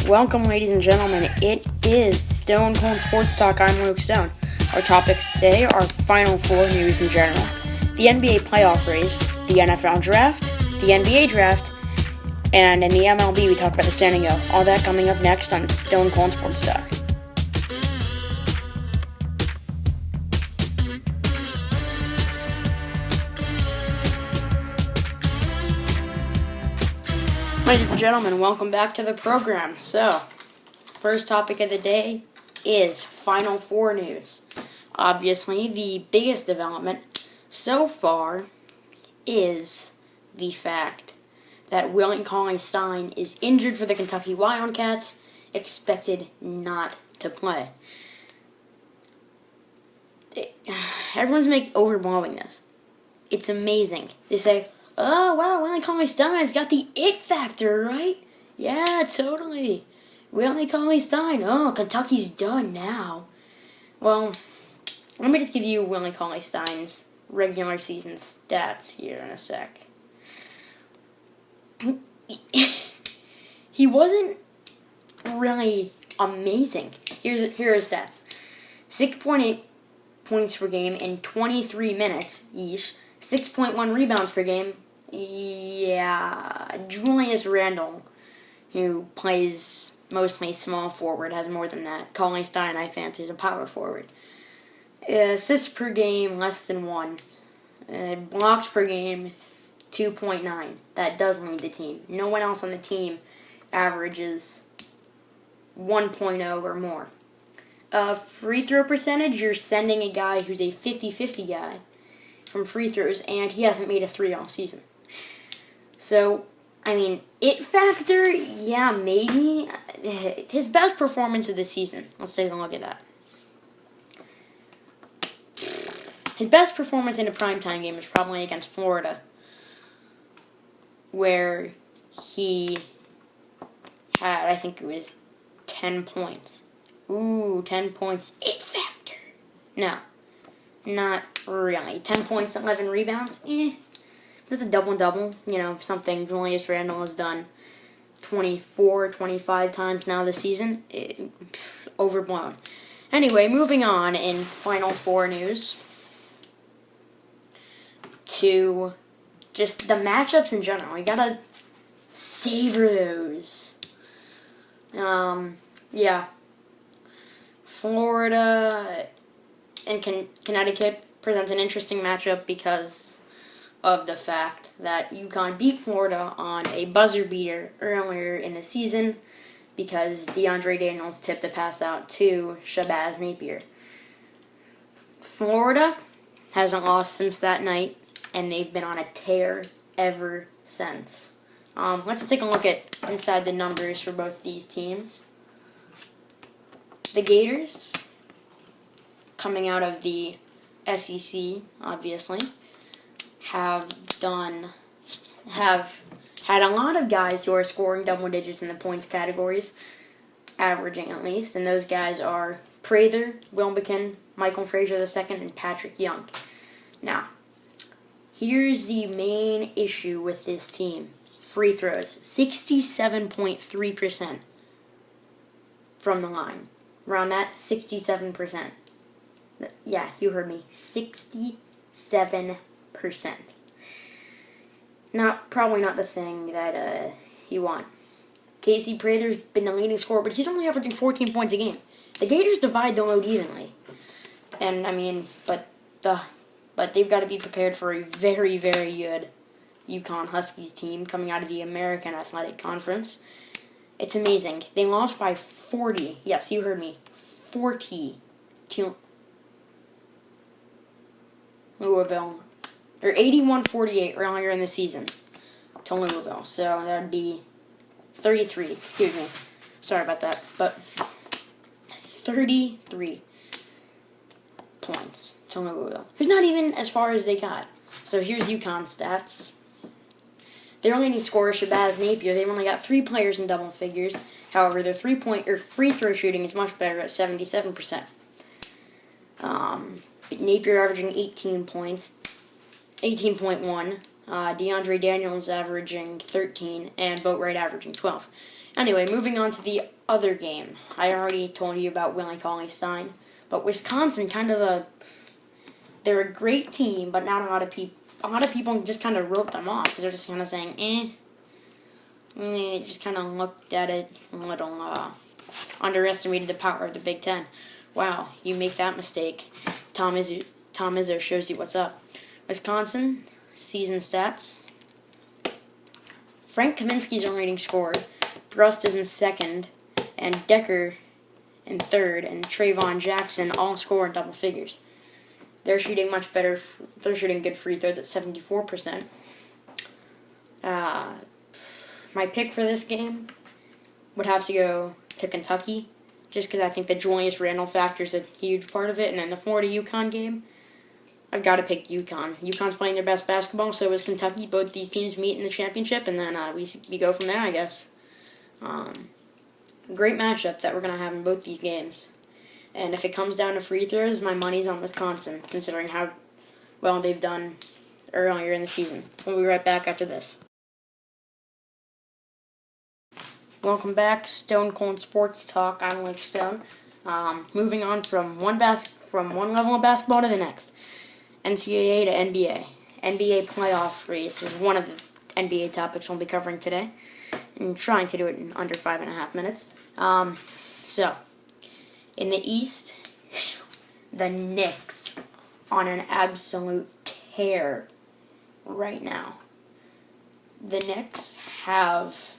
Welcome, ladies and gentlemen. It is Stone Cold Sports Talk. I'm Luke Stone. Our topics today are Final Four news in general, the NBA playoff race, the NFL draft, the NBA draft, and in the MLB we talk about the standing O. All that coming up next on Stone Cold Sports Talk. Ladies and gentlemen, welcome back to the program. So, first topic of the day is Final Four news. Obviously, the biggest development so far is the fact that Willie Cauley-Stein is injured for the Kentucky Wildcats, expected not to play. Everyone's overblowing this. It's amazing. They say, oh, wow, Willie Cauley-Stein's got the it factor, right? Yeah, totally. Willie Cauley-Stein. Oh, Kentucky's done now. Well, let me just give you Willie Cauley-Stein's regular season stats here in a sec. He wasn't really amazing. Here are his stats. 6.8 points per game in 23 minutes each. 6.1 rebounds per game. Yeah, Julius Randle, who plays mostly small forward, has more than that. Cauley-Stein, I fancy, is a power forward. Assists per game, less than 1. Blocks per game, 2.9. That does lead the team. No one else on the team averages 1.0 or more. Free throw percentage, you're sending a guy who's a 50-50 guy from free throws, and he hasn't made a 3 all season. So, I mean, it factor, yeah, maybe. His best performance of the season. Let's take a look at that. His best performance in a primetime game was probably against Florida, where he had, I think it was 10 points. Ooh, 10 points. It factor. No, not really. 10 points, 11 rebounds? That's a double-double. You know, something Julius Randle has done 24, 25 times now this season. Overblown. Anyway, moving on in Final Four news to just the matchups in general. You gotta savor those. Yeah. Florida and Connecticut presents an interesting matchup because of the fact that UConn beat Florida on a buzzer beater earlier in the season because DeAndre Daniels tipped a pass out to Shabazz Napier. Florida hasn't lost since that night, and they've been on a tear ever since. Let's take a look at inside the numbers for both these teams. The Gators, coming out of the SEC, obviously, have had a lot of guys who are scoring double digits in the points categories, averaging at least, and those guys are Prather, Wilbekin, Michael Frazier II, and Patrick Young. Now, here's the main issue with this team. Free throws, 67.3% from the line. Around that, 67%. Yeah, you heard me. 67%. Probably not the thing that you want. Casey Prather's been the leading scorer, but he's only averaging 14 points a game. The Gators divide the load evenly. And, I mean, but they've got to be prepared for a very, very good UConn Huskies team coming out of the American Athletic Conference. It's amazing. They lost by 40. Yes, you heard me. 40 to Louisville. Or 81-48 earlier in the season to Louisville. So that would be 33. Excuse me. Sorry about that. But 33 points to Louisville. Who's not even as far as they got. So here's UConn stats. Their leading scorer, Shabazz Napier, they've only got 3 players in double figures. However, their free throw shooting is much better at 77%. Napier averaging 18 points, 18.1. DeAndre Daniels averaging 13, and Boatwright averaging 12. Anyway, moving on to the other game. I already told you about Willie Cauley-Stein, but Wisconsin they're a great team, but not a lot of people. A lot of people just kind of wrote them off because they're just kind of saying, They just kind of looked at it a little, underestimated the power of the Big Ten. Wow, you make that mistake. Tom Izzo shows you what's up. Wisconsin, season stats. Frank Kaminsky's our leading scorer. Brust is in second, and Decker in third, and Trayvon Jackson all score in double figures. They're shooting much better. They're shooting good free throws at 74%. My pick for this game would have to go to Kentucky, just because I think the Julius Randle factor is a huge part of it. And then the Florida-UConn game, I've got to pick UConn. UConn's playing their best basketball, so is Kentucky. Both these teams meet in the championship, and then we go from there, I guess. Great matchup that we're going to have in both these games. And if it comes down to free throws, my money's on Wisconsin, considering how well they've done earlier in the season. We'll be right back after this. Welcome back, Stone Cold Sports Talk. I'm Luke Stone. Moving on from one level of basketball to the next. NCAA to NBA. NBA playoff race is one of the NBA topics we'll be covering today. And trying to do it in under 5.5 minutes. So, in the East, the Knicks on an absolute tear right now. The Knicks have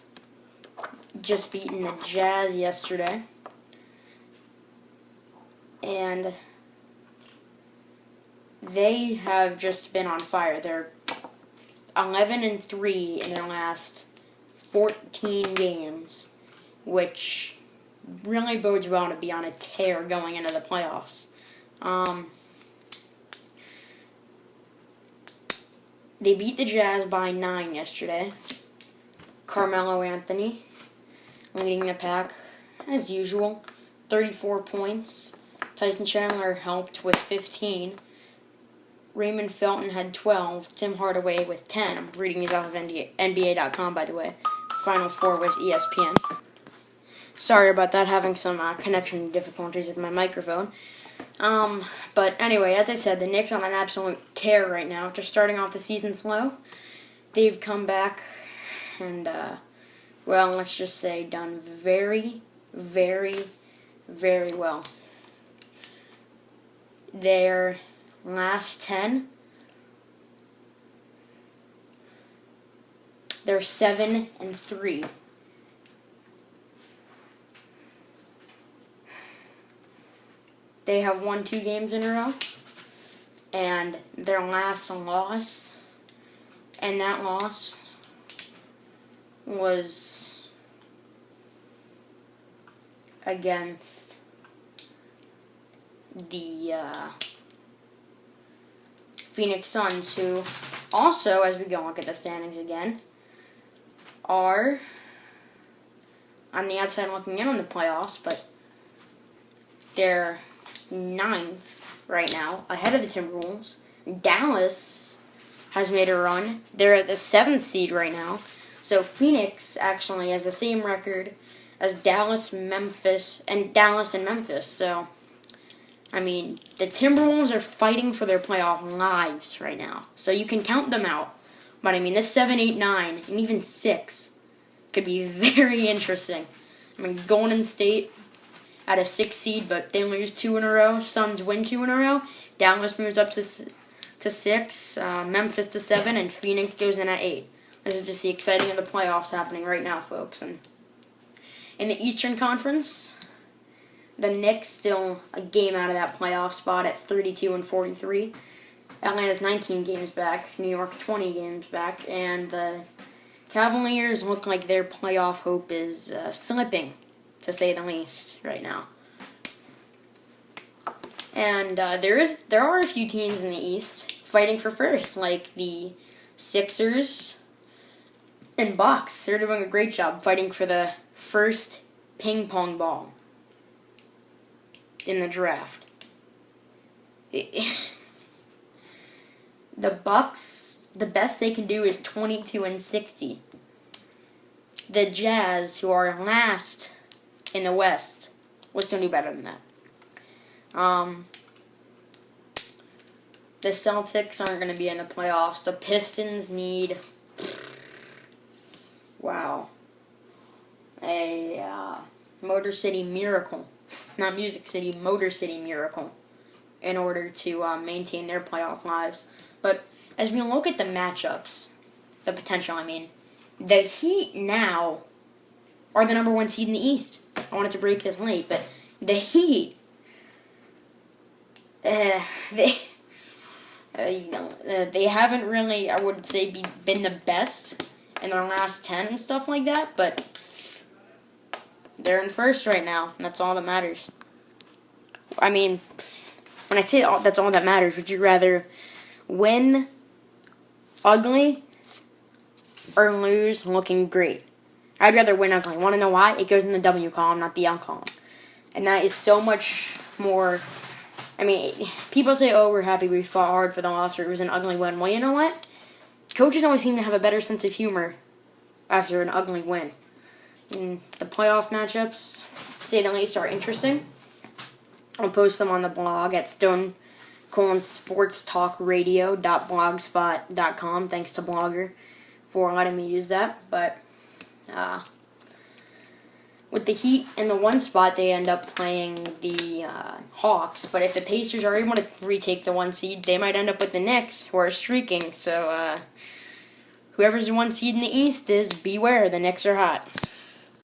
just beaten the Jazz yesterday. And they have just been on fire. They're 11-3 in their last 14 games, which really bodes well to be on a tear going into the playoffs. They beat the Jazz by 9 yesterday. Carmelo Anthony leading the pack, as usual, 34 points. Tyson Chandler helped with 15. Raymond Felton had 12. Tim Hardaway with 10. I'm reading these off of NBA.com, by the way. Final Four was ESPN. Sorry about that, having some connection difficulties with my microphone. But anyway, as I said, the Knicks on an absolute tear right now. After starting off the season slow, they've come back and, well, let's just say done very, very, very well. Their last 10, they're 7-3. They have won 2 games in a row, and their last loss, and that loss was against the Phoenix Suns, who also, as we go look at the standings again, are on the outside looking in on the playoffs, but they're 9th right now, ahead of the Timberwolves. Dallas has made a run. They're at the 7th seed right now. So Phoenix actually has the same record as Dallas and Memphis. So, I mean, the Timberwolves are fighting for their playoff lives right now. So you can count them out. But, I mean, this 7, 8, 9, and even 6 could be very interesting. I mean, Golden State at a 6 seed, but they lose 2 in a row. Suns win 2 in a row. Dallas moves up to 6, Memphis to 7, and Phoenix goes in at 8. This is just the exciting of the playoffs happening right now, folks. And in the Eastern Conference, the Knicks still a game out of that playoff spot at 32-43. Atlanta's 19 games back. New York 20 games back. And the Cavaliers look like their playoff hope is slipping, to say the least, right now. And there are a few teams in the East fighting for first, like the Sixers and Bucks. They're doing a great job fighting for the first ping pong ball in the draft. The Bucks, the best they can do is 22-60. the Jazz, who are last in the West, will still do better than that. The Celtics aren't going to be in the playoffs. The Pistons need, a Motor City Miracle. Not Music City, Motor City Miracle, in order to maintain their playoff lives. But as we look at the matchups, the potential, the Heat now are the number 1 seed in the East. I wanted to break this late, but the Heat, they haven't really, I would say, been the best in their last 10 and stuff like that, but they're in first right now, and that's all that matters. When I say that's all that matters, would you rather win ugly or lose looking great? I'd rather win ugly. Want to know why? It goes in the W column, not the L column. And that is so much more. People say, oh, we're happy we fought hard for the loss, or it was an ugly win. Well, you know what? Coaches always seem to have a better sense of humor after an ugly win. And the playoff matchups, to say the least, are interesting. I'll post them on the blog at stonecolonsportstalkradio.blogspot.com. Thanks to Blogger for letting me use that. But with the Heat in the 1 spot, they end up playing the Hawks. But if the Pacers are able to retake the 1 seed, they might end up with the Knicks, who are streaking. So whoever's the 1 seed in the East is, beware, the Knicks are hot.